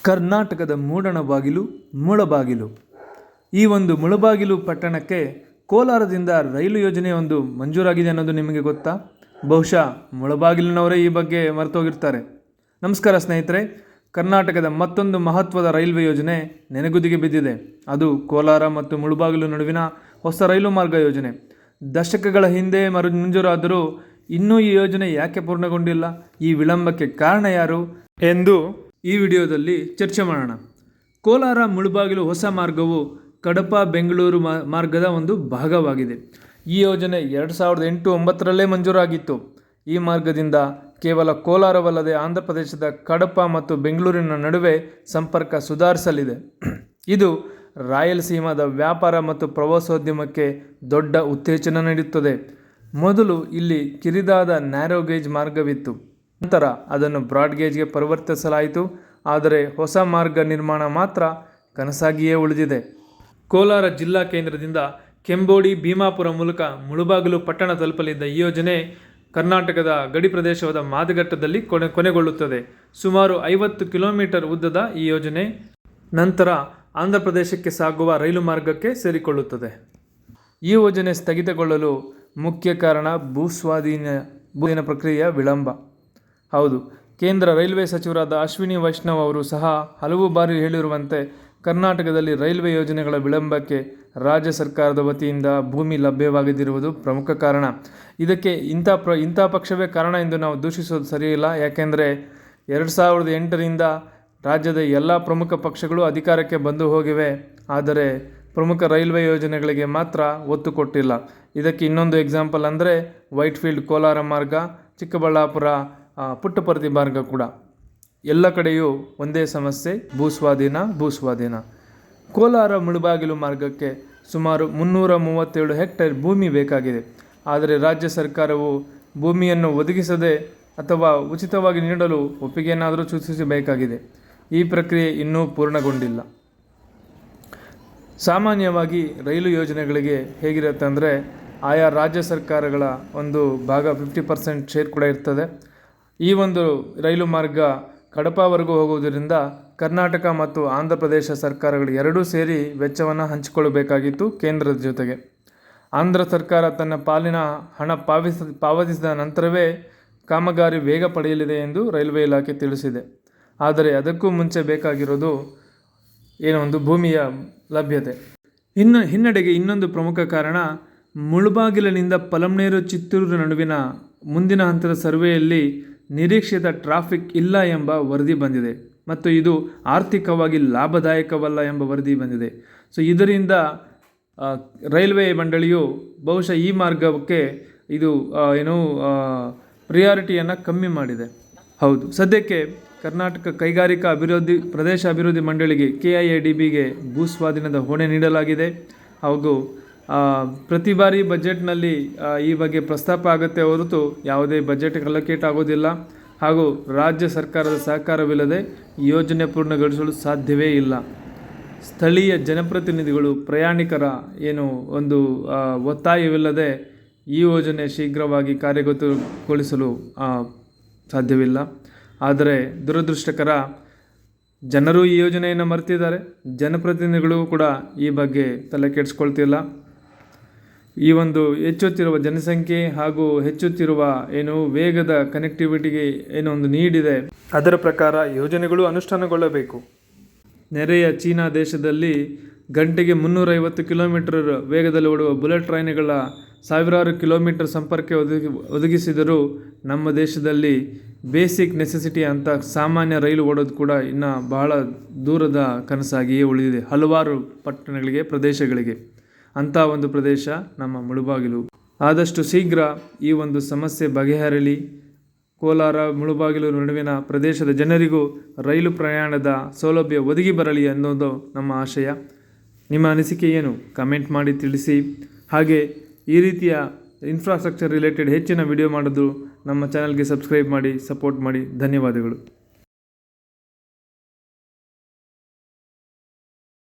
ಕರ್ನಾಟಕದ ಮೂಡಣಬಾಗಿಲು ಮುಳಬಾಗಿಲು. ಈ ಒಂದು ಮುಳಬಾಗಿಲು ಪಟ್ಟಣಕ್ಕೆ ಕೋಲಾರದಿಂದ ರೈಲು ಯೋಜನೆ ಒಂದು ಮಂಜೂರಾಗಿದೆ ಅನ್ನೋದು ನಿಮಗೆ ಗೊತ್ತಾ? ಬಹುಶಃ ಮುಳಬಾಗಿಲಿನವರೇ ಈ ಬಗ್ಗೆ ಮರೆತೋಗಿರ್ತಾರೆ. ನಮಸ್ಕಾರ ಸ್ನೇಹಿತರೆ, ಕರ್ನಾಟಕದ ಮತ್ತೊಂದು ಮಹತ್ವದ ರೈಲ್ವೆ ಯೋಜನೆ ನೆನೆಗುದಿಗೆ ಬಿದ್ದಿದೆ. ಅದು ಕೋಲಾರ ಮತ್ತು ಮುಳಬಾಗಿಲು ನಡುವಿನ ಹೊಸ ರೈಲು ಮಾರ್ಗ ಯೋಜನೆ. ದಶಕಗಳ ಹಿಂದೆ ಮಂಜೂರಾದರೂ ಇನ್ನೂ ಈ ಯೋಜನೆ ಯಾಕೆ ಪೂರ್ಣಗೊಂಡಿಲ್ಲ? ಈ ವಿಳಂಬಕ್ಕೆ ಕಾರಣ ಯಾರು ಎಂದು ಈ ವಿಡಿಯೋದಲ್ಲಿ ಚರ್ಚೆ ಮಾಡೋಣ. ಕೋಲಾರ ಮುಳಬಾಗಿಲು ಹೊಸ ಮಾರ್ಗವು ಕಡಪ ಬೆಂಗಳೂರು ಮಾರ್ಗದ ಒಂದು ಭಾಗವಾಗಿದೆ. ಈ ಯೋಜನೆ 2008-9ರಲ್ಲೇ ಮಂಜೂರಾಗಿತ್ತು. ಈ ಮಾರ್ಗದಿಂದ ಕೇವಲ ಕೋಲಾರವಲ್ಲದೆ ಆಂಧ್ರ ಪ್ರದೇಶದ ಕಡಪ ಮತ್ತು ಬೆಂಗಳೂರಿನ ನಡುವೆ ಸಂಪರ್ಕ ಸುಧಾರಿಸಲಿದೆ. ಇದು ರಾಯಲಸೀಮಾದ ವ್ಯಾಪಾರ ಮತ್ತು ಪ್ರವಾಸೋದ್ಯಮಕ್ಕೆ ದೊಡ್ಡ ಉತ್ತೇಜನ ನೀಡುತ್ತದೆ. ಮೊದಲು ಇಲ್ಲಿ ಕಿರಿದಾದ ನ್ಯಾರೋ ಗೇಜ್ ಮಾರ್ಗವಿತ್ತು. ನಂತರ ಅದನ್ನು ಬ್ರಾಡ್ ಗೇಜ್ಗೆ ಪರಿವರ್ತಿಸಲಾಯಿತು. ಆದರೆ ಹೊಸ ಮಾರ್ಗ ನಿರ್ಮಾಣ ಮಾತ್ರ ಕನಸಾಗಿಯೇ ಉಳಿದಿದೆ. ಕೋಲಾರ ಜಿಲ್ಲಾ ಕೇಂದ್ರದಿಂದ ಕೆಂಬೋಡಿ ಭೀಮಾಪುರ ಮೂಲಕ ಮುಳಬಾಗಿಲು ಪಟ್ಟಣ ತಲುಪಲಿದ್ದ ಈ ಯೋಜನೆ ಕರ್ನಾಟಕದ ಗಡಿ ಪ್ರದೇಶವಾದ ಮಾದಘಟ್ಟದಲ್ಲಿ ಕೊನೆಗೊಳ್ಳುತ್ತದೆ. ಸುಮಾರು 50 ಕಿಲೋಮೀಟರ್ ಉದ್ದದ ಈ ಯೋಜನೆ ನಂತರ ಆಂಧ್ರ ಪ್ರದೇಶಕ್ಕೆ ಸಾಗುವ ರೈಲು ಮಾರ್ಗಕ್ಕೆ ಸೇರಿಕೊಳ್ಳುತ್ತದೆ. ಈ ಯೋಜನೆ ಸ್ಥಗಿತಗೊಳ್ಳಲು ಮುಖ್ಯ ಕಾರಣ ಭೂಸ್ವಾಧೀನ ಪ್ರಕ್ರಿಯೆಯ ವಿಳಂಬ. ಹೌದು, ಕೇಂದ್ರ ರೈಲ್ವೆ ಸಚಿವರಾದ ಅಶ್ವಿನಿ ವೈಷ್ಣವ್ ಅವರು ಸಹ ಹಲವು ಬಾರಿ ಹೇಳಿರುವಂತೆ ಕರ್ನಾಟಕದಲ್ಲಿ ರೈಲ್ವೆ ಯೋಜನೆಗಳ ವಿಳಂಬಕ್ಕೆ ರಾಜ್ಯ ಸರ್ಕಾರದ ವತಿಯಿಂದ ಭೂಮಿ ಲಭ್ಯವಾಗದಿರುವುದು ಪ್ರಮುಖ ಕಾರಣ. ಇದಕ್ಕೆ ಇಂಥ ಪಕ್ಷವೇ ಕಾರಣ ಎಂದು ನಾವು ದೂಷಿಸೋದು ಸರಿಯಿಲ್ಲ. ಯಾಕೆಂದರೆ 2008ರಿಂದ ರಾಜ್ಯದ ಎಲ್ಲ ಪ್ರಮುಖ ಪಕ್ಷಗಳು ಅಧಿಕಾರಕ್ಕೆ ಬಂದು ಹೋಗಿವೆ. ಆದರೆ ಪ್ರಮುಖ ರೈಲ್ವೆ ಯೋಜನೆಗಳಿಗೆ ಮಾತ್ರ ಒತ್ತು ಕೊಟ್ಟಿಲ್ಲ. ಇದಕ್ಕೆ ಇನ್ನೊಂದು ಎಕ್ಸಾಂಪಲ್ ಅಂದರೆ ವೈಟ್ಫೀಲ್ಡ್ ಕೋಲಾರ ಮಾರ್ಗ, ಚಿಕ್ಕಬಳ್ಳಾಪುರ ಪುಟ್ಟಪರ್ತಿ ಮಾರ್ಗ ಕೂಡ. ಎಲ್ಲ ಕಡೆಯೂ ಒಂದೇ ಸಮಸ್ಯೆ, ಭೂಸ್ವಾಧೀನ. ಕೋಲಾರ ಮುಳಬಾಗಿಲು ಮಾರ್ಗಕ್ಕೆ ಸುಮಾರು 337 ಹೆಕ್ಟೇರ್ ಭೂಮಿ ಬೇಕಾಗಿದೆ. ಆದರೆ ರಾಜ್ಯ ಸರ್ಕಾರವು ಭೂಮಿಯನ್ನು ಒದಗಿಸದೆ ಅಥವಾ ಉಚಿತವಾಗಿ ನೀಡಲು ಒಪ್ಪಿಗೆಯನ್ನಾದರೂ ಸೂಚಿಸಬೇಕಾಗಿದೆ. ಈ ಪ್ರಕ್ರಿಯೆ ಇನ್ನೂ ಪೂರ್ಣಗೊಂಡಿಲ್ಲ. ಸಾಮಾನ್ಯವಾಗಿ ರೈಲು ಯೋಜನೆಗಳಿಗೆ ಹೇಗಿರುತ್ತೆ ಅಂದರೆ ಆಯಾ ರಾಜ್ಯ ಸರ್ಕಾರಗಳ ಒಂದು ಭಾಗ 50% ಶೇರ್ ಕೂಡ ಇರ್ತದೆ. ಈ ಒಂದು ರೈಲು ಮಾರ್ಗ ಕಡಪವರೆಗೂ ಹೋಗುವುದರಿಂದ ಕರ್ನಾಟಕ ಮತ್ತು ಆಂಧ್ರ ಪ್ರದೇಶ ಸರ್ಕಾರಗಳು ಎರಡೂ ಸೇರಿ ವೆಚ್ಚವನ್ನು ಹಂಚಿಕೊಳ್ಳಬೇಕಾಗಿತ್ತು ಕೇಂದ್ರದ ಜೊತೆಗೆ. ಆಂಧ್ರ ಸರ್ಕಾರ ತನ್ನ ಪಾಲಿನ ಹಣ ಪಾವತಿಸಿದ ನಂತರವೇ ಕಾಮಗಾರಿ ವೇಗ ಪಡೆಯಲಿದೆ ಎಂದು ರೈಲ್ವೆ ಇಲಾಖೆ ತಿಳಿಸಿದೆ. ಆದರೆ ಅದಕ್ಕೂ ಮುಂಚೆ ಬೇಕಾಗಿರೋದು ಒಂದು ಭೂಮಿಯ ಲಭ್ಯತೆ. ಹಿನ್ನಡೆಗೆ ಇನ್ನೊಂದು ಪ್ರಮುಖ ಕಾರಣ ಮುಳಬಾಗಿಲಿನಿಂದ ಪಲಮನೇರು ಚಿತ್ತೂರು ನಡುವಿನ ಮುಂದಿನ ಹಂತದ ಸರ್ವೆಯಲ್ಲಿ ನಿರೀಕ್ಷಿತ ಟ್ರಾಫಿಕ್ ಇಲ್ಲ ಎಂಬ ವರದಿ ಬಂದಿದೆ ಮತ್ತು ಇದು ಆರ್ಥಿಕವಾಗಿ ಲಾಭದಾಯಕವಲ್ಲ ಎಂಬ ವರದಿ ಬಂದಿದೆ. ಇದರಿಂದ ರೈಲ್ವೆ ಮಂಡಳಿಯು ಬಹುಶಃ ಈ ಮಾರ್ಗಕ್ಕೆ ಇದು ಪ್ರಿಯಾರಿಟಿಯನ್ನು ಕಮ್ಮಿ ಮಾಡಿದೆ. ಹೌದು, ಸದ್ಯಕ್ಕೆ ಕರ್ನಾಟಕ ಕೈಗಾರಿಕಾ ಪ್ರದೇಶ ಅಭಿವೃದ್ಧಿ ಮಂಡಳಿಗೆ KIADBಗೆ ಭೂಸ್ವಾಧೀನದ ಹೊಣೆ ನೀಡಲಾಗಿದೆ. ಹಾಗೂ ಪ್ರತಿ ಬಾರಿ ಬಜೆಟ್ನಲ್ಲಿ ಈ ಬಗ್ಗೆ ಪ್ರಸ್ತಾಪ ಆಗುತ್ತೆ ಹೊರತು ಯಾವುದೇ ಬಜೆಟ್ ಅಲೋಕೇಟ್ ಆಗೋದಿಲ್ಲ. ಹಾಗೂ ರಾಜ್ಯ ಸರ್ಕಾರದ ಸಹಕಾರವಿಲ್ಲದೆ ಯೋಜನೆ ಪೂರ್ಣಗೊಳಿಸಲು ಸಾಧ್ಯವೇ ಇಲ್ಲ. ಸ್ಥಳೀಯ ಜನಪ್ರತಿನಿಧಿಗಳು, ಪ್ರಯಾಣಿಕರ ಒಂದು ಒತ್ತಾಯವಿಲ್ಲದೆ ಈ ಯೋಜನೆ ಶೀಘ್ರವಾಗಿ ಕಾರ್ಯಗತಗೊಳಿಸಲು ಸಾಧ್ಯವಿಲ್ಲ. ಆದರೆ ದುರದೃಷ್ಟಕರ, ಜನರು ಈ ಯೋಜನೆಯನ್ನು ಮರೆತಿದ್ದಾರೆ. ಜನಪ್ರತಿನಿಧಿಗಳು ಕೂಡ ಈ ಬಗ್ಗೆ ತಲೆ ಕೆಡಿಸ್ಕೊಳ್ತಿಲ್ಲ. ಈ ಒಂದು ಹೆಚ್ಚುತ್ತಿರುವ ಜನಸಂಖ್ಯೆ ಹಾಗೂ ಹೆಚ್ಚುತ್ತಿರುವ ವೇಗದ ಕನೆಕ್ಟಿವಿಟಿಗೆ ಒಂದು ನೀಡಿದೆ. ಅದರ ಪ್ರಕಾರ ಯೋಜನೆಗಳು ಅನುಷ್ಠಾನಗೊಳ್ಳಬೇಕು. ನೆರೆಯ ಚೀನಾ ದೇಶದಲ್ಲಿ ಗಂಟೆಗೆ 350 ಕಿಲೋಮೀಟರ್ ವೇಗದಲ್ಲಿ ಓಡುವ ಬುಲೆಟ್ ಟ್ರೈನ್ಗಳ ಸಾವಿರಾರು ಕಿಲೋಮೀಟರ್ ಸಂಪರ್ಕ ಒದಗಿಸಿದರೂ ನಮ್ಮ ದೇಶದಲ್ಲಿ ಬೇಸಿಕ್ ನೆಸೆಸಿಟಿ ಅಂತ ಸಾಮಾನ್ಯ ರೈಲು ಓಡೋದು ಕೂಡ ಇನ್ನು ಬಹಳ ದೂರದ ಕನಸಾಗಿಯೇ ಉಳಿದಿದೆ ಹಲವಾರು ಪಟ್ಟಣಗಳಿಗೆ, ಪ್ರದೇಶಗಳಿಗೆ. ಅಂಥ ಒಂದು ಪ್ರದೇಶ ನಮ್ಮ ಮುಳಬಾಗಿಲು. ಆದಷ್ಟು ಶೀಘ್ರ ಈ ಒಂದು ಸಮಸ್ಯೆ ಬಗೆಹರಲಿ. ಕೋಲಾರ ಮುಳಬಾಗಿಲು ನಡುವಿನ ಪ್ರದೇಶದ ಜನರಿಗೂ ರೈಲು ಪ್ರಯಾಣದ ಸೌಲಭ್ಯ ಒದಗಿ ಬರಲಿ ಅನ್ನೋದು ನಮ್ಮ ಆಶಯ. ನಿಮ್ಮ ಅನಿಸಿಕೆ ಏನು? ಕಮೆಂಟ್ ಮಾಡಿ ತಿಳಿಸಿ. ಹಾಗೆ ಈ ರೀತಿಯ ಇನ್ಫ್ರಾಸ್ಟ್ರಕ್ಚರ್ ರಿಲೇಟೆಡ್ ಹೆಚ್ಚಿನ ವಿಡಿಯೋ ಮಾಡೋದು ನಮ್ಮ ಚಾನಲ್ಗೆ ಸಬ್ಸ್ಕ್ರೈಬ್ ಮಾಡಿ, ಸಪೋರ್ಟ್ ಮಾಡಿ. ಧನ್ಯವಾದಗಳು.